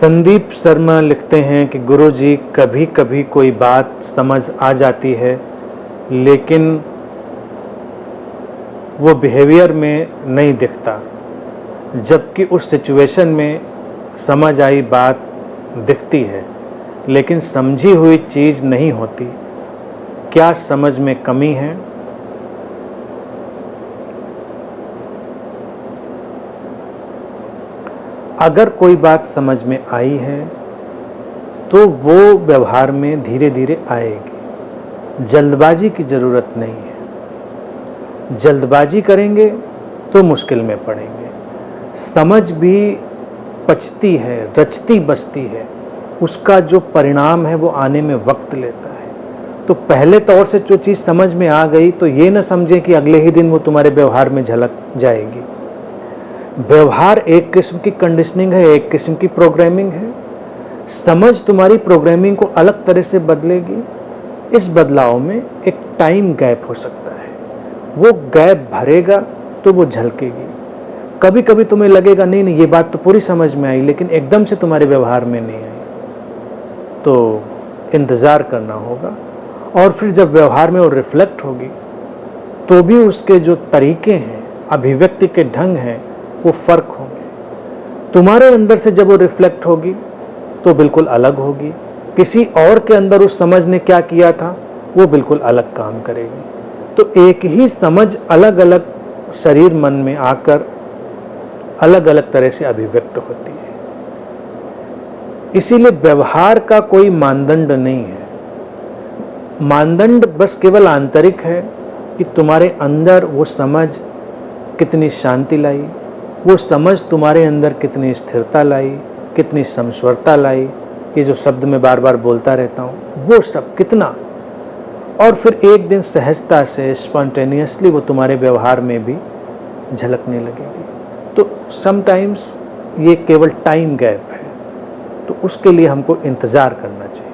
संदीप शर्मा लिखते हैं कि गुरुजी, कभी कभी कोई बात समझ आ जाती है लेकिन वो बिहेवियर में नहीं दिखता, जबकि उस सिचुएशन में समझ आई बात दिखती है लेकिन समझी हुई चीज़ नहीं होती। क्या समझ में कमी है? अगर कोई बात समझ में आई है तो वो व्यवहार में धीरे धीरे आएगी। जल्दबाजी की ज़रूरत नहीं है। जल्दबाजी करेंगे तो मुश्किल में पड़ेंगे। समझ भी पचती है, रचती बसती है, उसका जो परिणाम है वो आने में वक्त लेता है। तो पहले तौर से जो चीज़ समझ में आ गई तो ये न समझें कि अगले ही दिन वो तुम्हारे व्यवहार में झलक जाएगी। व्यवहार एक किस्म की कंडीशनिंग है, एक किस्म की प्रोग्रामिंग है। समझ तुम्हारी प्रोग्रामिंग को अलग तरह से बदलेगी। इस बदलाव में एक टाइम गैप हो सकता है, वो गैप भरेगा तो वो झलकेगी। कभी कभी तुम्हें लगेगा नहीं नहीं ये बात तो पूरी समझ में आई, लेकिन एकदम से तुम्हारे व्यवहार में नहीं आई, तो इंतज़ार करना होगा। और फिर जब व्यवहार में वो रिफ्लेक्ट होगी तो भी उसके जो तरीके हैं, अभिव्यक्ति के ढंग हैं, वो फ़र्क होंगे। तुम्हारे अंदर से जब वो रिफ्लेक्ट होगी तो बिल्कुल अलग होगी। किसी और के अंदर उस समझ ने क्या किया था वो बिल्कुल अलग काम करेगी। तो एक ही समझ अलग अलग शरीर मन में आकर अलग अलग तरह से अभिव्यक्त होती है। इसीलिए व्यवहार का कोई मानदंड नहीं है। मानदंड बस केवल आंतरिक है कि तुम्हारे अंदर वो समझ कितनी शांति लाई, वो समझ तुम्हारे अंदर कितनी स्थिरता लाई, कितनी समस्वरता लाई। ये जो शब्द मैं बार बार बोलता रहता हूँ वो सब कितना, और फिर एक दिन सहजता से स्पॉन्टेनियसली वो तुम्हारे व्यवहार में भी झलकने लगेगी। तो समटाइम्स ये केवल टाइम गैप है, तो उसके लिए हमको इंतज़ार करना चाहिए।